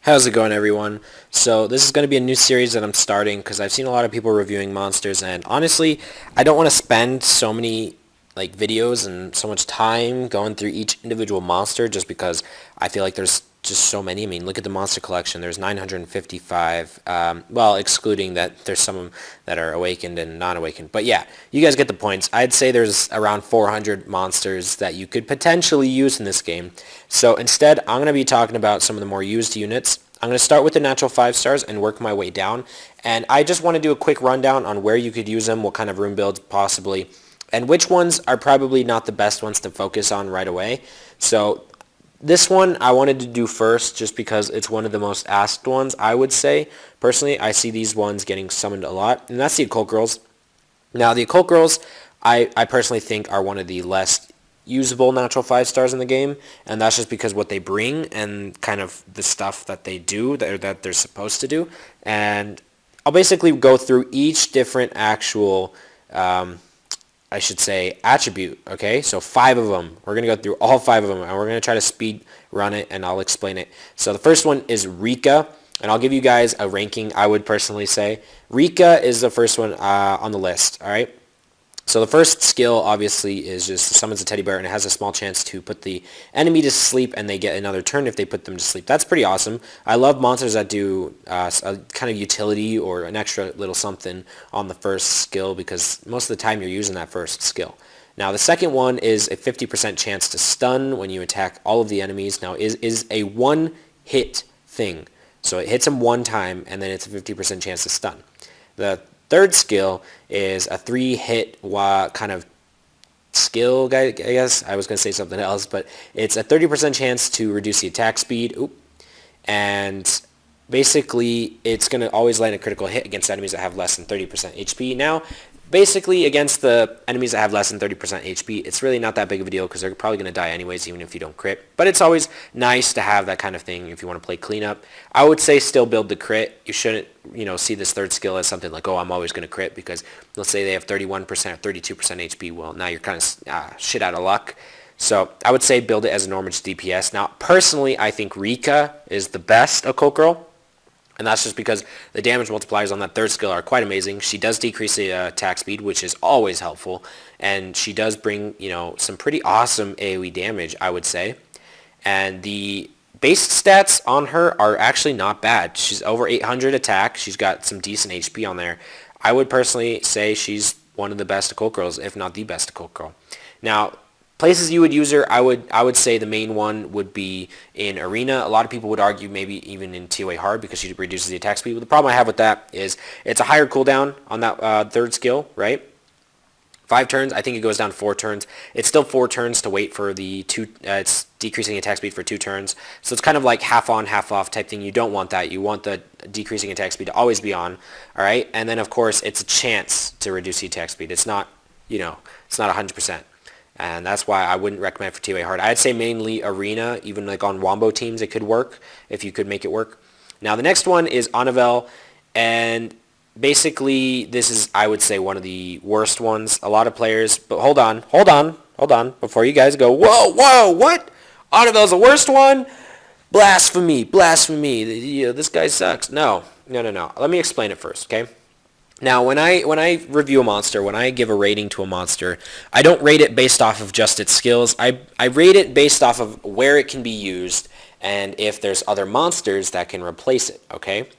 How's it going, everyone? So this is going to be a new series that I'm starting because I've seen a lot of people reviewing monsters, and honestly, I don't want to spend so many videos and so much time going through each individual monster just because I feel like there's just so many. I mean, look at the monster collection. There's 955, well, excluding that there's some that are awakened and non-awakened. But yeah, you guys get the points. I'd say there's around 400 monsters that you could potentially use in this game. So instead, I'm going to be talking about some of the more used units. I'm going to start with the natural 5 stars and work my way down. And I just want to do a quick rundown on where you could use them, what kind of room builds possibly, and which ones are probably not the best ones to focus on right away. So this one I wanted to do first just because it's one of the most asked ones, I would say. Personally, I see these ones getting summoned a lot, and that's the Occult Girls. Now, the Occult Girls, I personally think are one of the less usable natural 5 stars in the game, and that's just because what they bring and kind of the stuff that they do that they're supposed to do. And I'll basically go through each different actual I should say attribute. Okay, so 5 of them. We're going to go through all 5 of them, and we're going to try to speed run it, and I'll explain it. So the first one is Rika, and I'll give you guys a ranking. I would personally say Rika is the first one on the list. All right. So the first skill obviously is just summons a teddy bear, and it has a small chance to put the enemy to sleep, and they get another turn if they put them to sleep. That's pretty awesome. I love monsters that do a kind of utility or an extra little something on the first skill, because most of the time you're using that first skill. Now the second one is a 50% chance to stun when you attack all of the enemies. Now is a one hit thing. So it hits them one time, and then it's a 50% chance to stun. The third skill is a 3-hit kind of skill, I guess. I was going to say something else, but it's a 30% chance to reduce the attack speed. And basically, it's going to always land a critical hit against enemies that have less than 30% HP. Now, basically, against the enemies that have less than 30% HP, it's really not that big of a deal because they're probably going to die anyways, even if you don't crit. But it's always nice to have that kind of thing if you want to play cleanup. I would say still build the crit. You shouldn't, see this third skill as something like, oh, I'm always going to crit, because let's say they have 31% or 32% HP. Well, now you're kind of shit out of luck. So I would say build it as a normal DPS. Now, personally, I think Rika is the best Occult Girl. And that's just because the damage multipliers on that third skill are quite amazing. She does decrease the attack speed, which is always helpful. And she does bring, some pretty awesome AoE damage, I would say. And the base stats on her are actually not bad. She's over 800 attack. She's got some decent HP on there. I would personally say she's one of the best Occult Girls, if not the best Occult Girl. Now, places you would use her, I would say the main one would be in Arena. A lot of people would argue maybe even in TOA Hard because she reduces the attack speed. But the problem I have with that is it's a higher cooldown on that third skill, right? 5 turns. I think it goes down to 4 turns. It's still 4 turns to wait for the 2. It's decreasing attack speed for 2 turns. So it's kind of like half on, half off type thing. You don't want that. You want the decreasing attack speed to always be on. All right. And then of course it's a chance to reduce the attack speed. It's not, it's not 100%. And that's why I wouldn't recommend for TOA Hard. I'd say mainly Arena, even like on Wombo teams it could work if you could make it work. Now the next one is Anavel, and basically this is, I would say, one of the worst ones. A lot of players, but hold on, before you guys go, whoa, what? Anavel's the worst one? Blasphemy, this guy sucks. No. Let me explain it first, okay? Now, when I review a monster, when I give a rating to a monster, I don't rate it based off of just its skills. I rate it based off of where it can be used and if there's other monsters that can replace it, okay?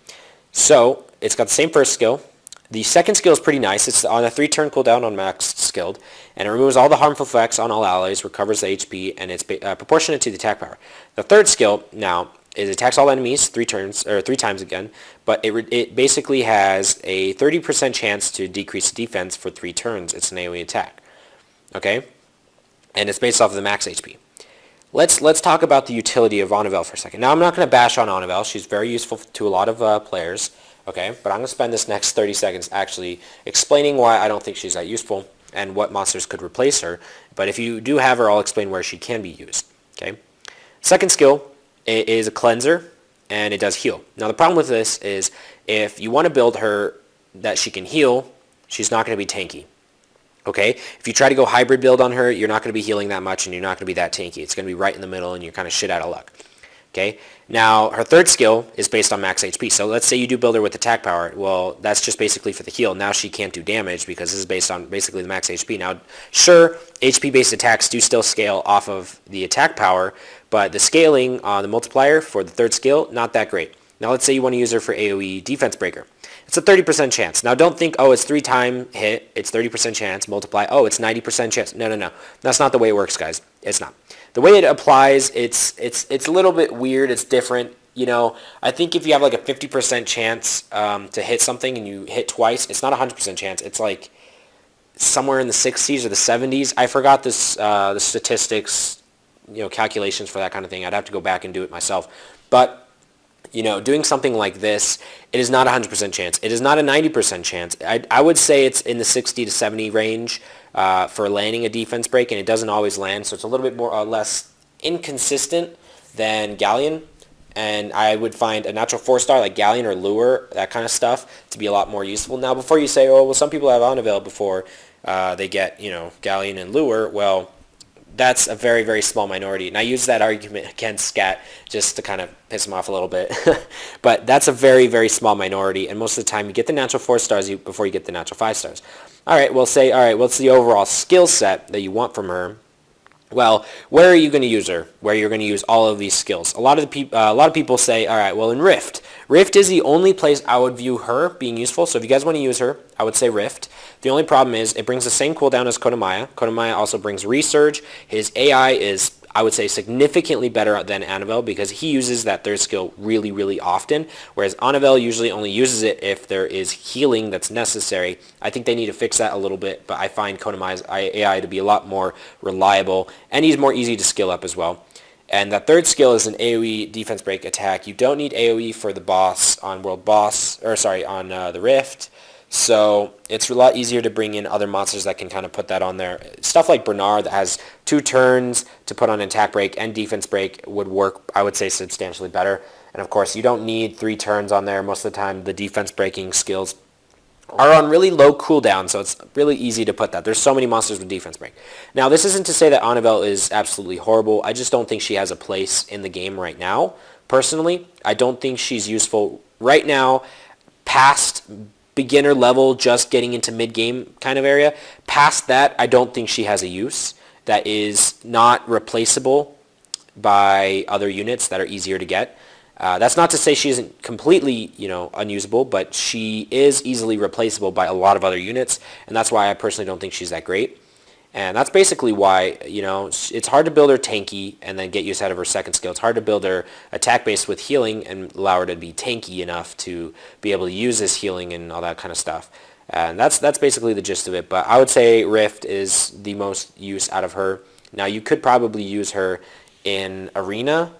So, it's got the same first skill. The second skill is pretty nice. It's on a 3-turn cooldown on max skilled, and it removes all the harmful effects on all allies, recovers the HP, and it's proportionate to the attack power. The third skill, now, it attacks all enemies 3 times again, but it basically has a 30% chance to decrease defense for 3 turns. It's an AoE attack, okay? And it's based off of the max HP. Let's talk about the utility of Anavel for a second. Now, I'm not going to bash on Anavel. She's very useful to a lot of players, okay? But I'm going to spend this next 30 seconds actually explaining why I don't think she's that useful and what monsters could replace her. But if you do have her, I'll explain where she can be used, okay? Second skill is a cleanser, and it does heal. Now the problem with this is if you want to build her that she can heal, she's not going to be tanky. Okay? If you try to go hybrid build on her, you're not going to be healing that much, and you're not going to be that tanky. It's going to be right in the middle, and you're kind of shit out of luck. Okay, now her third skill is based on max HP. So let's say you do build her with attack power. Well, that's just basically for the heal. Now she can't do damage because this is based on basically the max HP. Now, sure, HP-based attacks do still scale off of the attack power, but the scaling on the multiplier for the third skill, not that great. Now let's say you want to use her for AoE defense breaker. It's a 30% chance. Now don't think, oh, it's 3-time hit, it's 30% chance, multiply, oh, it's 90% chance. No, no, no. That's not the way it works, guys. It's not. The way it applies, it's a little bit weird. It's different. You know, I think if you have like a 50% chance to hit something and you hit twice, it's not a 100% chance. It's like somewhere in the 60s or the 70s. I forgot this, the statistics, you know, calculations for that kind of thing. I'd have to go back and do it myself. But you know, doing something like this, it is not a 100% chance. It is not a 90% chance. I would say it's in the 60 to 70 range for landing a defense break, and it doesn't always land, so it's a little bit more or less inconsistent than Galleon. And I would find a natural 4-star like Galleon or Lure, that kind of stuff, to be a lot more useful. Now, before you say, oh, well, some people have Unavail before they get, you know, Galleon and Lure, well, that's a very, very small minority. And I use that argument against Scat just to kind of piss him off a little bit. But that's a very, very small minority. And most of the time you get the natural 4 stars before you get the natural 5 stars. All right, we'll say, all right, what's the overall skill set that you want from her? Well, where are you going to use her? Where you're going to use all of these skills? A lot of people say, all right, well, in Rift. Rift is the only place I would view her being useful. So if you guys want to use her, I would say Rift. The only problem is it brings the same cooldown as Kodamaya. Kodamaya also brings Resurge. His AI is, I would say, significantly better than Anavel because he uses that third skill really, really often, whereas Anavel usually only uses it if there is healing that's necessary. I think they need to fix that a little bit, but I find Kodamaya's AI to be a lot more reliable, and he's more easy to skill up as well. And that third skill is an AoE defense break attack. You don't need AoE for the boss on the Rift. So it's a lot easier to bring in other monsters that can kind of put that on there. Stuff like Bernard that has 2 turns to put on attack break and defense break would work, I would say, substantially better. And of course, you don't need 3 turns on there. Most of the time, the defense breaking skills are on really low cooldown, so it's really easy to put that. There's so many monsters with defense break. Now, this isn't to say that Anavel is absolutely horrible. I just don't think she has a place in the game right now. Personally, I don't think she's useful right now past beginner level, just getting into mid-game kind of area. Past that, I don't think she has a use that is not replaceable by other units that are easier to get. That's not to say she isn't completely, you know, unusable, but she is easily replaceable by a lot of other units, and that's why I personally don't think she's that great. And that's basically why, you know, it's hard to build her tanky and then get use out of her second skill. It's hard to build her attack base with healing and allow her to be tanky enough to be able to use this healing and all that kind of stuff. And that's basically the gist of it. But I would say Rift is the most use out of her. Now, you could probably use her in Arena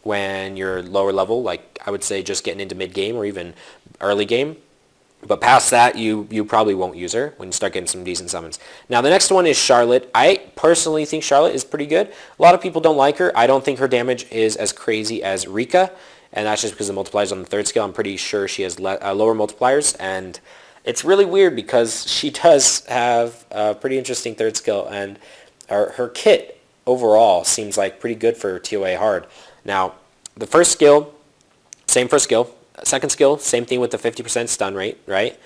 when you're lower level, like I would say just getting into mid-game or even early game. But past that, you probably won't use her when you start getting some decent summons. Now, the next one is Charlotte. I personally think Charlotte is pretty good. A lot of people don't like her. I don't think her damage is as crazy as Rika, and that's just because the multipliers on the third skill. I'm pretty sure she has lower multipliers, and it's really weird because she does have a pretty interesting third skill, and her kit overall seems like pretty good for TOA hard. Now, the first skill, same first skill. Second skill, same thing with the 50% stun rate, right?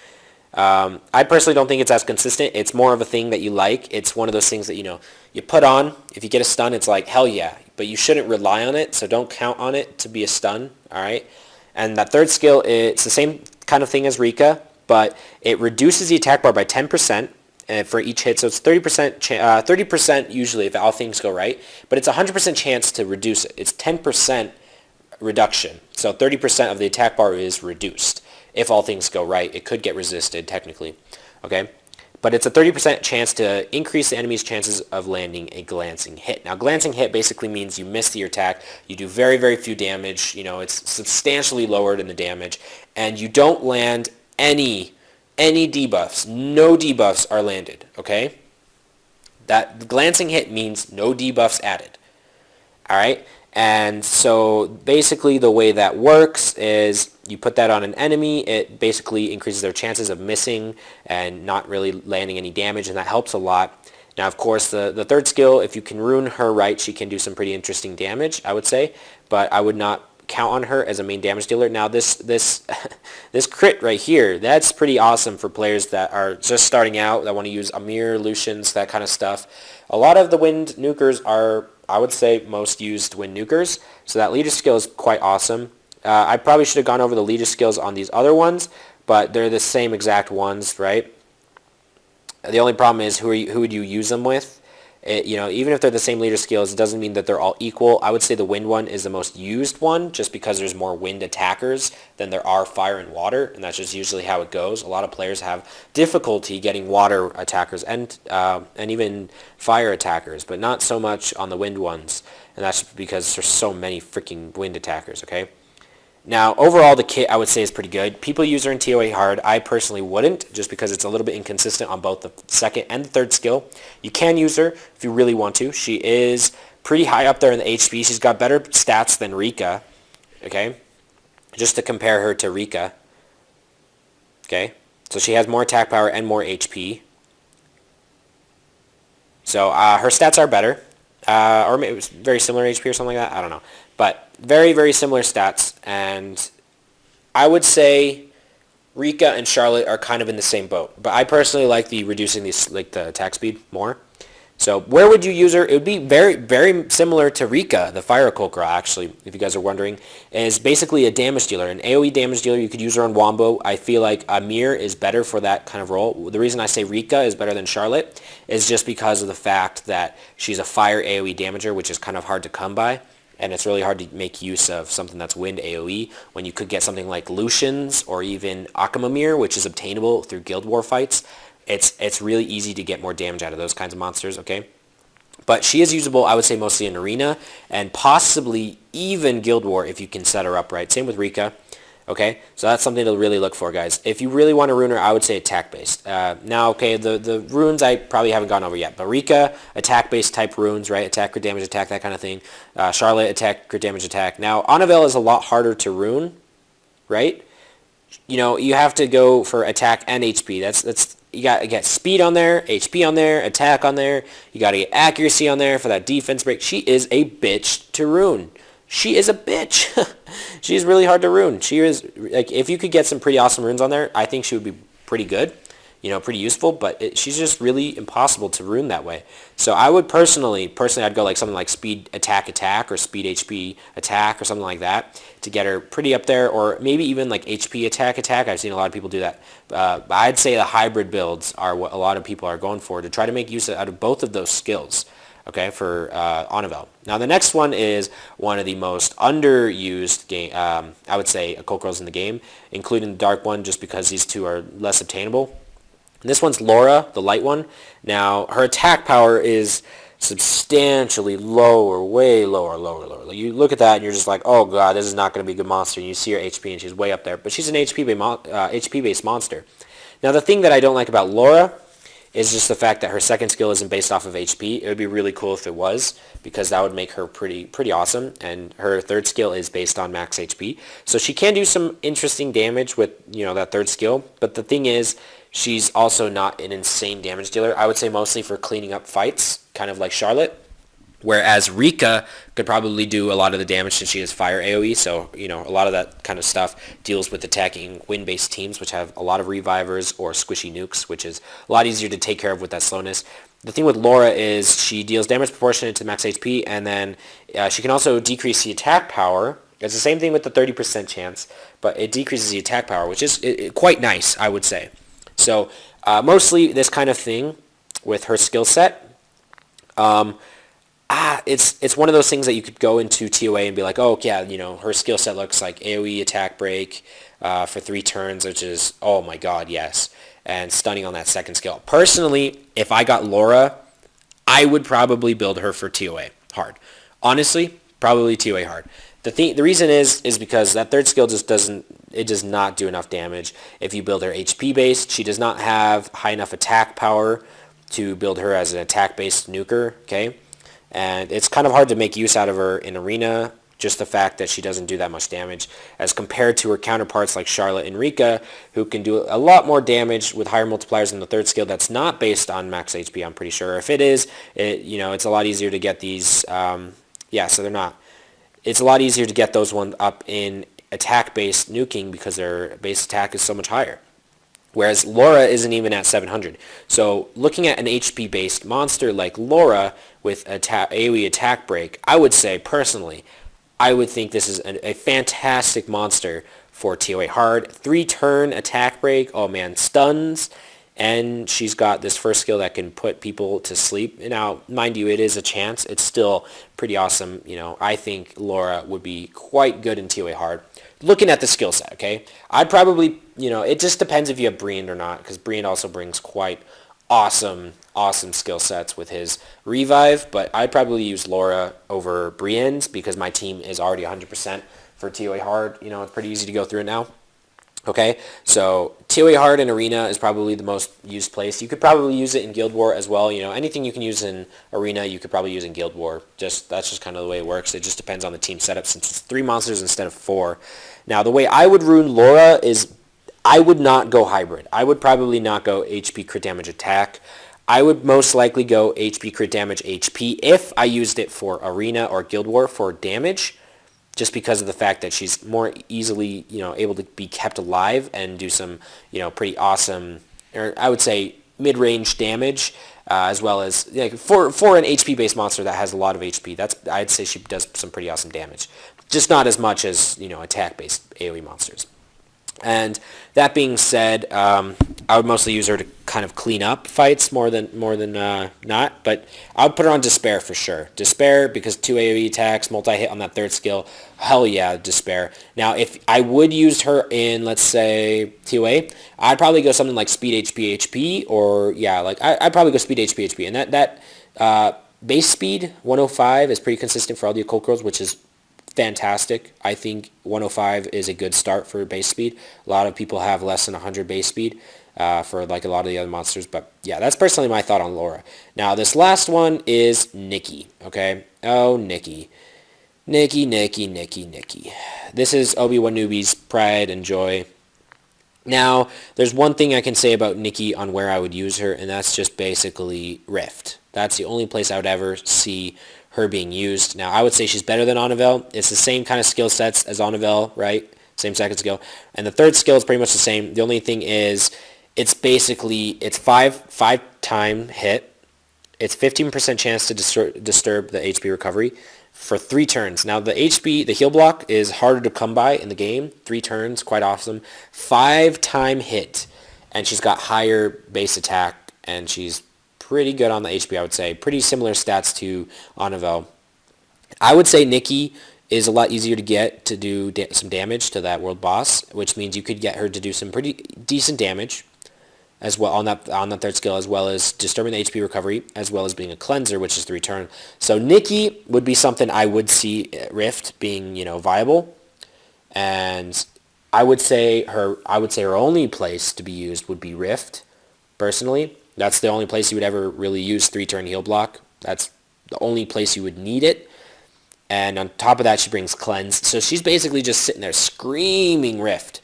I personally don't think it's as consistent. It's more of a thing that you like. It's one of those things that, you know, you put on. If you get a stun, it's like, hell yeah. But you shouldn't rely on it, so don't count on it to be a stun, all right? And that third skill, it's the same kind of thing as Rika, but it reduces the attack bar by 10% for each hit. So it's 30% usually if all things go right, but it's a 100% chance to reduce it. It's 10% reduction. So 30% of the attack bar is reduced. If all things go right, it could get resisted technically. Okay? But it's a 30% chance to increase the enemy's chances of landing a glancing hit. Now, glancing hit basically means you miss the attack, you do very, very few damage, you know, it's substantially lowered in the damage, and you don't land any debuffs. No debuffs are landed, okay? That glancing hit means no debuffs added. All right? And so basically the way that works is you put that on an enemy, it basically increases their chances of missing and not really landing any damage, and that helps a lot. Now, of course, the third skill, if you can rune her right, she can do some pretty interesting damage, I would say. But I would not count on her as a main damage dealer. Now, this this crit right here, that's pretty awesome for players that are just starting out, that want to use Amir, Lucians, that kind of stuff. A lot of the wind nukers are, I would say, most used wind nukers. So that leader skill is quite awesome. I probably should have gone over the leader skills on these other ones, but they're the same exact ones, right? The only problem is who would you use them with? Even if they're the same leader skills, it doesn't mean that they're all equal. I would say the wind one is the most used one, just because there's more wind attackers than there are fire and water, and that's just usually how it goes. A lot of players have difficulty getting water attackers and even fire attackers, but not so much on the wind ones, and that's because there's so many freaking wind attackers, okay? Now, overall, the kit, I would say, is pretty good. People use her in TOA hard. I personally wouldn't, just because it's a little bit inconsistent on both the second and the third skill. You can use her if you really want to. She is pretty high up there in the HP. She's got better stats than Rika, okay? Just to compare her to Rika, okay? So she has more attack power and more HP. So her stats are better. Or maybe it was very similar HP or something like that. I don't know. But very, very similar stats. And I would say Rika and Charlotte are kind of in the same boat. But I personally like the reducing the attack speed more. So where would you use her? It would be very, very similar to Rika, the Fire Occult Girl, actually, if you guys are wondering. Is basically a damage dealer. An AoE damage dealer. You could use her on Wombo. I feel like Amir is better for that kind of role. The reason I say Rika is better than Charlotte is just because of the fact that she's a fire AoE damager, which is kind of hard to come by. And it's really hard to make use of something that's wind AoE when you could get something like Lucians or even Akamamir, which is obtainable through Guild War fights. It's really easy to get more damage out of those kinds of monsters, okay? But she is usable, I would say, mostly in Arena and possibly even Guild War if you can set her up right. Same with Rika, okay? So that's something to really look for, guys. If you really want to rune her, I would say attack-based. Now, okay, the runes I probably haven't gone over yet, but Rika, attack-based type runes, right? Attack, crit damage, attack, that kind of thing. Charlotte, attack, crit damage, attack. Now, Anavel is a lot harder to rune, right? You have to go for attack and HP. That's you got to get speed on there, HP on there, attack on there. You got to get accuracy on there for that defense break. She is a bitch to rune. She is a bitch. She's really hard to rune. She is, like, if you could get some pretty awesome runes on there, I think she would be pretty good. Pretty useful, but she's just really impossible to rune that way. So I would personally, I'd go like something like speed attack or speed HP attack or something like that to get her pretty up there, or maybe even like HP attack. I've seen a lot of people do that. But I'd say the hybrid builds are what a lot of people are going for to try to make use out of both of those skills. Okay, for Anavel. Now the next one is one of the most underused game, I would say, occult girls in the game, including the dark one, just because these two are less obtainable. And this one's Laura, the light one. Now, her attack power is substantially lower, way lower. You look at that and you're just like, oh god, this is not going to be a good monster. And you see her HP and she's way up there. But she's an HP-based monster. Now, the thing that I don't like about Laura is just the fact that her second skill isn't based off of HP. It would be really cool if it was, because that would make her pretty awesome. And her third skill is based on max HP. So she can do some interesting damage with, that third skill. But the thing is, she's also not an insane damage dealer. I would say mostly for cleaning up fights, kind of like Charlotte. Whereas Rika could probably do a lot of the damage since she has fire AoE. So, a lot of that kind of stuff deals with attacking wind-based teams, which have a lot of revivers or squishy nukes, which is a lot easier to take care of with that slowness. The thing with Laura is she deals damage proportionate to max HP, and then she can also decrease the attack power. It's the same thing with the 30% chance, but it decreases the attack power, which is quite nice, I would say. So mostly this kind of thing with her skill set. It's one of those things that you could go into TOA and be like, oh yeah, her skill set looks like AoE attack break for 3 turns, which is, oh my god, yes, and stunning on that second skill. Personally, if I got Laura, I would probably build her for TOA hard. Honestly, probably TOA hard. The reason is because that third skill just does not do enough damage. If you build her HP based, she does not have high enough attack power to build her as an attack based nuker, okay? And it's kind of hard to make use out of her in Arena just the fact that she doesn't do that much damage as compared to her counterparts like Charlotte and Rika, who can do a lot more damage with higher multipliers in the third skill that's not based on max HP, I'm pretty sure. If it is, it's a lot easier to get these, so they're not. It's a lot easier to get those ones up in attack-based nuking because their base attack is so much higher. Whereas Laura isn't even at 700. So looking at an HP-based monster like Laura with AoE attack break, I would say, personally, I would think this is a fantastic monster for TOA hard. 3-turn attack break, oh man, stuns, and she's got this first skill that can put people to sleep. Now, mind you, it is a chance. It's still pretty awesome. I think Laura would be quite good in TOA hard. Looking at the skill set, okay? I'd probably, it just depends if you have Briand or not, because Briand also brings quite awesome skill sets with his revive, but I'd probably use Laura over Briand because my team is already 100% for TOA hard. It's pretty easy to go through it now. Okay, so TOA hard in Arena is probably the most used place. You could probably use it in Guild War as well. Anything you can use in Arena, you could probably use in Guild War. That's just kind of the way it works. It just depends on the team setup since it's 3 monsters instead of 4. Now, the way I would rune Laura is I would not go hybrid. I would probably not go HP crit damage attack. I would most likely go HP crit damage HP if I used it for Arena or Guild War for damage, just because of the fact that she's more easily, able to be kept alive and do some, pretty awesome, or I would say mid-range damage, as well as for an HP-based monster that has a lot of HP. I'd say she does some pretty awesome damage, just not as much as attack-based AoE monsters. And that being said, I would mostly use her to kind of clean up fights more than not. But I would put her on Despair for sure. Despair because 2 AoE attacks, multi-hit on that third skill. Hell yeah, Despair. Now, if I would use her in, let's say, TOA, I'd probably go something like Speed HP, or I'd probably go Speed HP. And that base speed 105 is pretty consistent for all the occult girls, which is fantastic. I think 105 is a good start for base speed. A lot of people have less than 100 base speed for a lot of the other monsters, but yeah, that's personally my thought on Laura. Now, this last one is Nikki, okay? Oh, Nikki. Nikki. This is Obi-Wan Newbie's pride and joy. Now, there's one thing I can say about Nikki on where I would use her, and that's just basically Rift. That's the only place I would ever see her being used. Now, I would say she's better than Anavel. It's the same kind of skill sets as Anavel, right? Same second skill. And the third skill is pretty much the same. The only thing is it's 5-time hit. It's 15% chance to disturb the HP recovery for 3 turns. Now, the heal block is harder to come by in the game. 3 turns, quite awesome. 5-time hit. And she's got higher base attack, and she's pretty good on the HP, I would say. Pretty similar stats to Anavel. I would say Nikki is a lot easier to get to do some damage to that world boss, which means you could get her to do some pretty decent damage as well on that third skill, as well as disturbing the HP recovery, as well as being a cleanser, which is 3 turn. So Nikki would be something I would see Rift being, viable. And I would say her only place to be used would be Rift, personally. That's the only place you would ever really use 3-turn heal block. That's the only place you would need it. And on top of that, she brings Cleanse. So she's basically just sitting there screaming Rift.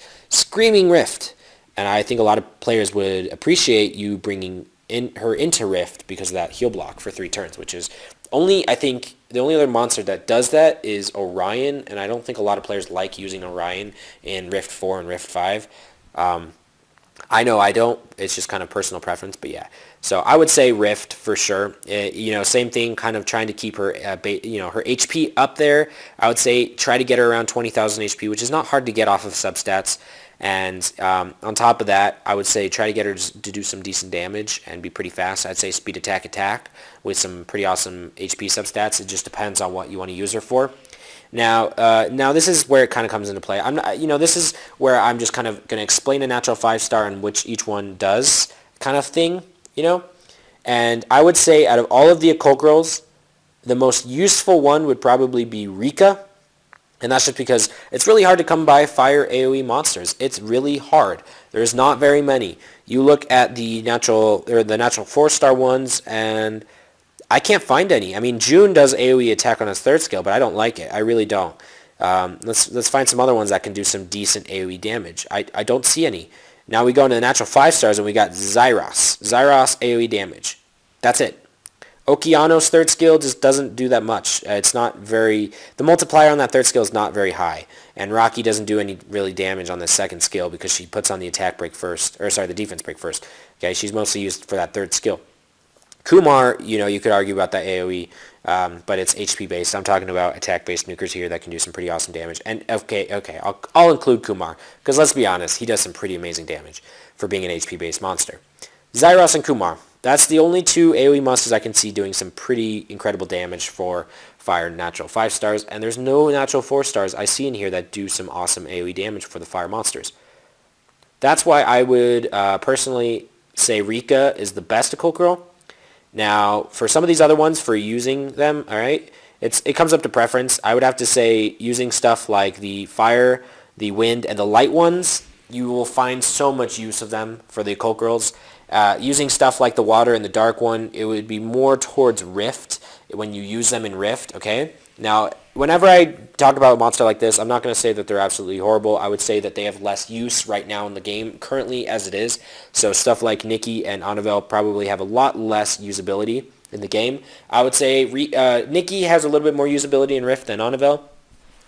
And I think a lot of players would appreciate you bringing her into Rift because of that heal block for 3 turns, which is I think the only other monster that does that is Orion, and I don't think a lot of players like using Orion in Rift 4 and Rift 5. I know I don't. It's just kind of personal preference, but yeah. So I would say Rift for sure. Same thing, kind of trying to keep her, her HP up there. I would say try to get her around 20,000 HP, which is not hard to get off of substats. And on top of that, I would say try to get her to do some decent damage and be pretty fast. I'd say speed attack with some pretty awesome HP substats. It just depends on what you want to use her for. Now this is where it kind of comes into play. This is where I'm just kind of going to explain a natural 5-star and which each one does kind of thing, And I would say out of all of the occult girls, the most useful one would probably be Rika. And that's just because it's really hard to come by fire AoE monsters. It's really hard. There's not very many. You look at the natural 4-star ones, and I can't find any. I mean, June does AoE attack on his 3rd skill, but I don't like it. I really don't. Let's find some other ones that can do some decent AoE damage. I don't see any. Now we go into the natural 5 stars and we got Zyros. Zyros AoE damage. That's it. Okeano's 3rd skill just doesn't do that much. It's not very... The multiplier on that 3rd skill is not very high. And Rocky doesn't do any really damage on the 2nd skill because she puts on the attack break first. Or sorry, the defense break first. Okay, she's mostly used for that 3rd skill. Kumar, you could argue about that AoE, but it's HP based. I'm talking about attack based nukers here that can do some pretty awesome damage. And okay, I'll include Kumar because let's be honest, he does some pretty amazing damage for being an HP based monster. Zyros and Kumar. That's the only 2 AoE monsters I can see doing some pretty incredible damage for Fire Natural 5 stars, and there's no Natural 4 stars I see in here that do some awesome AoE damage for the Fire monsters. That's why I would personally say Rika is the best Occult Girl. Now, for some of these other ones, for using them, alright, it comes up to preference. I would have to say using stuff like the Fire, the Wind, and the Light ones, you will find so much use of them for the Occult Girls. Using stuff like the Water and the Dark one, it would be more towards Rift when you use them in Rift, okay? Now, whenever I talk about a monster like this, I'm not going to say that they're absolutely horrible. I would say that they have less use right now in the game, currently as it is. So stuff like Nikki and Anavel probably have a lot less usability in the game. I would say Nikki has a little bit more usability in Rift than Anavel,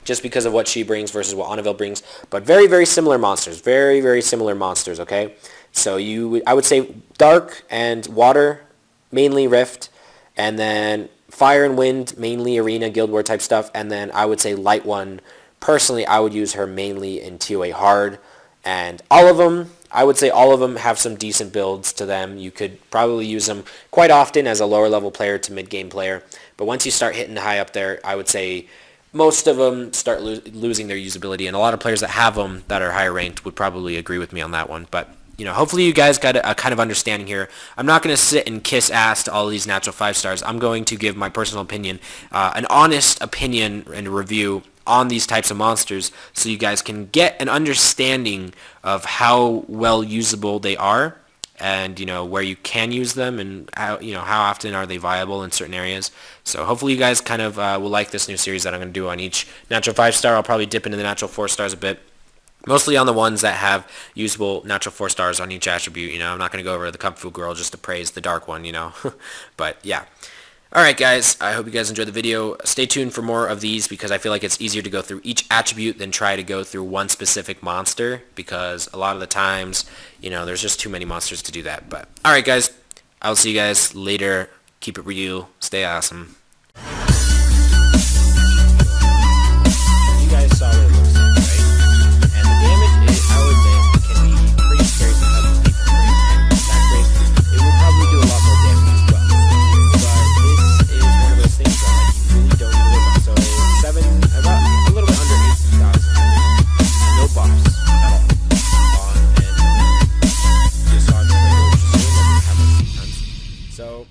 just because of what she brings versus what Anavel brings. But very, very similar monsters. Very, very similar monsters, okay? So I would say Dark and Water, mainly Rift, and then Fire and Wind, mainly Arena, Guild War type stuff, and then I would say Light one. Personally, I would use her mainly in TOA Hard, and all of them, I would say all of them have some decent builds to them. You could probably use them quite often as a lower level player to mid-game player, but once you start hitting high up there, I would say most of them start losing their usability, and a lot of players that have them that are higher ranked would probably agree with me on that one, but hopefully you guys got a kind of understanding here. I'm not going to sit and kiss ass to all these natural 5 stars. I'm going to give my personal opinion, an honest opinion and review on these types of monsters so you guys can get an understanding of how well usable they are and, where you can use them and how often are they viable in certain areas. So hopefully you guys kind of will like this new series that I'm going to do on each natural 5 star. I'll probably dip into the natural 4 stars a bit. Mostly on the ones that have usable natural 4 stars on each attribute, I'm not going to go over the Kung Fu Girl just to praise the Dark one, But, yeah. Alright, guys. I hope you guys enjoyed the video. Stay tuned for more of these because I feel like it's easier to go through each attribute than try to go through one specific monster because a lot of the times, there's just too many monsters to do that. But, alright, guys. I'll see you guys later. Keep it real. Stay awesome. You guys saw what it looks like, right? I would say it can be pretty scary because of the defense rate and attack rate. It would probably do a lot more damage as well. But this is one of those things that you really don't need to work on. So about a little bit under 18,000. No buffs at all. And just on the regular Just have a defense. So